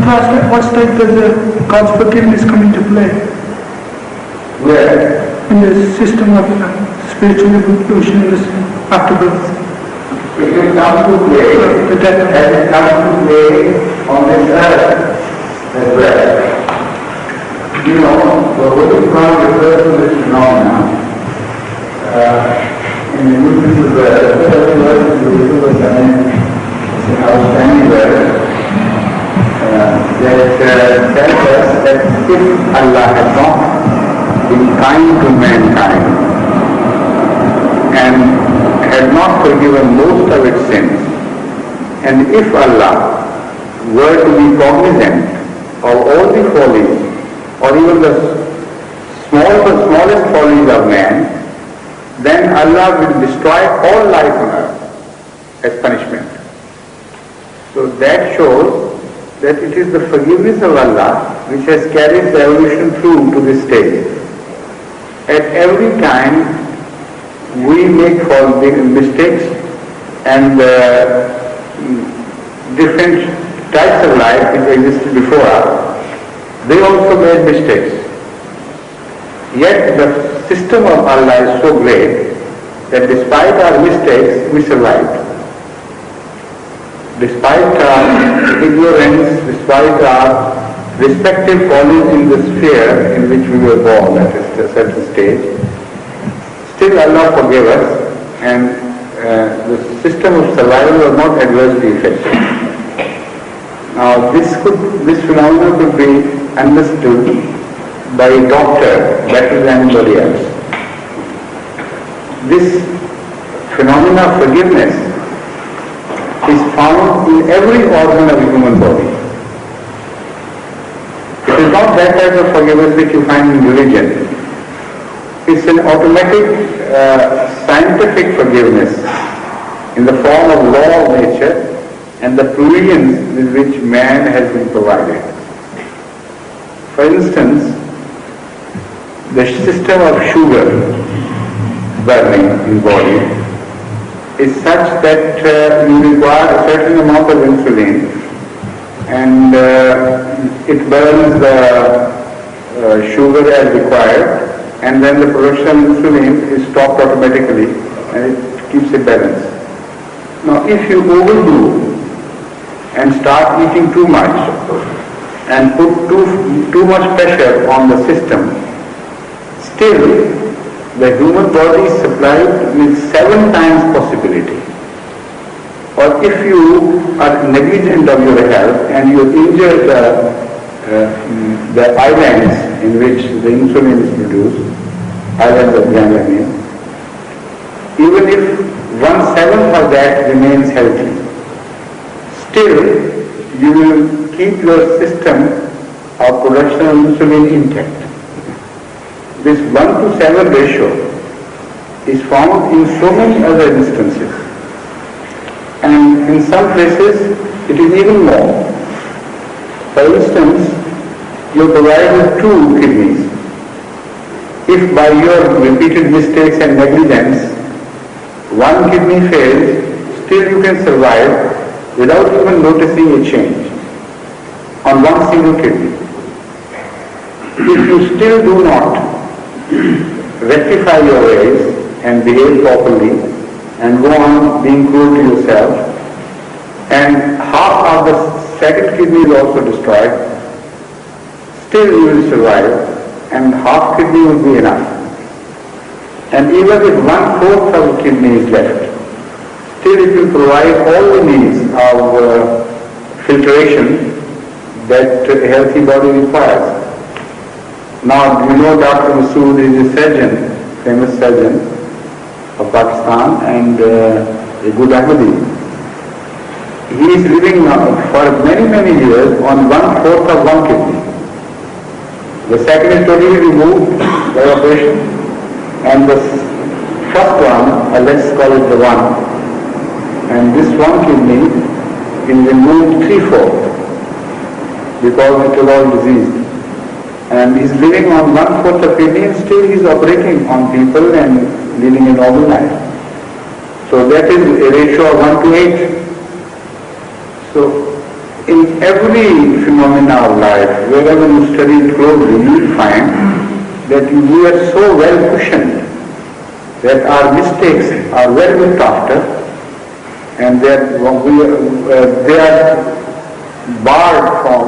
what stage does God's forgiveness come into play? Where? In the system of spiritual evolution after birth. It will come to play, The death. as it comes to play on this earth as well. You know, the Holy Quran refers to this phenomenon in the Muslim verse. The first verse is beautiful, it's an outstanding verse that tells us that if Allah had not been kind to mankind and had not forgiven most of its sins, and if Allah were to be cognizant of all the follies or even the smallest follies of man, then Allah will destroy all life on earth as punishment. So that shows that it is the forgiveness of Allah which has carried the evolution through to this stage. At every time we make mistakes, and different types of life which existed before us, they also made mistakes. Yet the system of Allah is so great that despite our mistakes, we survived. Despite our ignorance, despite our respective follies in the sphere in which we were born at a certain stage, still Allah forgave us, and the system of survival was not adversely affected. Now this phenomenon could be understood by a doctor better than anybody else. This phenomenon of forgiveness is found in every organ of the human body. It is not that type of forgiveness which you find in religion. It's an automatic scientific forgiveness in the form of law of nature and the provisions with which man has been provided. For instance, the system of sugar burning in body is such that you require a certain amount of insulin, and it burns the sugar as required, and then the production of insulin is stopped automatically and it keeps a balance. Now if you overdo and start eating too much and put too much pressure on the system, still the human body is supplied with 7 times possibility. Or if you are negligent of your health and you injure the islands in which the insulin is produced, islands of ganglion, even if 1/7 of that remains healthy, still you will keep your system of production of insulin intact. This 1:7 ratio is found in so many other instances, and in some places it is even more. For instance, you are provided with 2 kidneys. If by your repeated mistakes and negligence 1 kidney fails, still you can survive without even noticing a change on 1 single kidney. If you still do not rectify your ways and behave properly and go on being cruel to yourself, and half of the second kidney is also destroyed, still you will survive, and half kidney will be enough. And even if 1/4 of the kidney is left, still it will provide all the needs of filtration that a healthy body requires. Now, you know Dr. Masrur is a surgeon, famous surgeon of Pakistan, and a good Ahmediyya. He is living now for many years on 1/4 of 1 kidney. The second is totally removed by operation, and the first one, let's call it the one, and this 1 kidney is removed 3/4 because it was all diseased. And he's living on 1/4 of kidney, and still he's operating on people and leading a normal life. So that is a ratio of 1 to 8. So in every phenomena of life, wherever you study it closely, you will find that we are so well cushioned that our mistakes are well looked after, and that they are barred from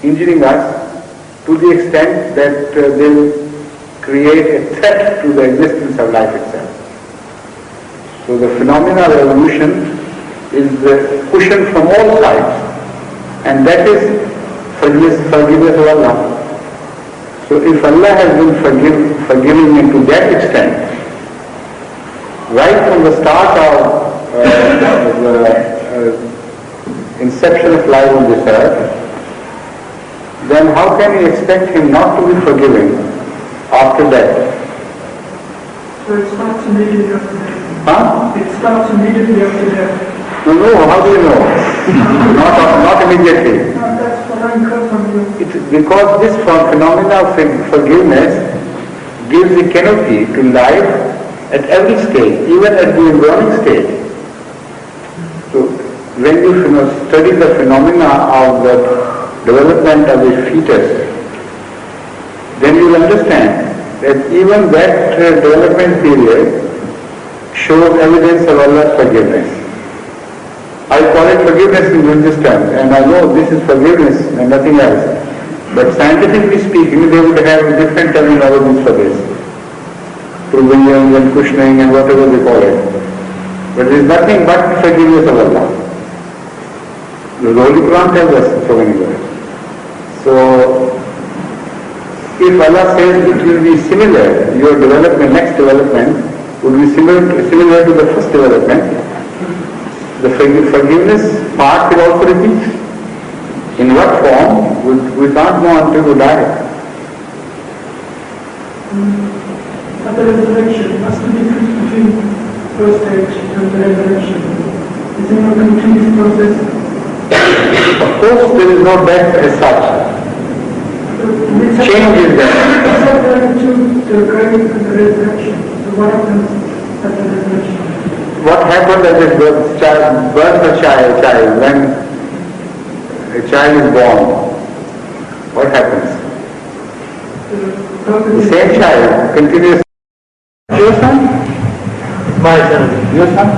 injuring us to the extent that they will create a threat to the existence of life itself. So the phenomena of evolution is cushioned from all sides, and that is forgiveness of Allah. So if Allah has been forgiving me to that extent, right from the start of the inception of life on this earth, then how can we expect Him not to be forgiving after that? So it starts immediately after death. Huh? It starts immediately after death. No, how do you know? not immediately. No, that's what I heard from you. Because this phenomena of forgiveness gives a canopy to life at every stage, even at the embryonic stage. So when you study the phenomena of the development of a fetus, then you will understand that even that development period shows evidence of Allah's forgiveness. I call it forgiveness in religious terms, and I know this is forgiveness and nothing else. But scientifically speaking, they would have different terminologies for this. Provision and cushioning and whatever they call it. But it is nothing but forgiveness of Allah. The Holy Quran tells us so many words. So, if Allah says it will be similar, your development, next development, would be similar to the first development, the forgiveness part will also repeat. In what form, we can't know until we die. At the resurrection, what's the difference between first stage and the resurrection? Is there no continuous process? Of course, there is no death as such. Change is there. Except there are two, the grave and the resurrection. So what happens at the resurrection? What happened at the birth of a child, when a child is born? What happens? The same child continues. Your son? My son. Your son?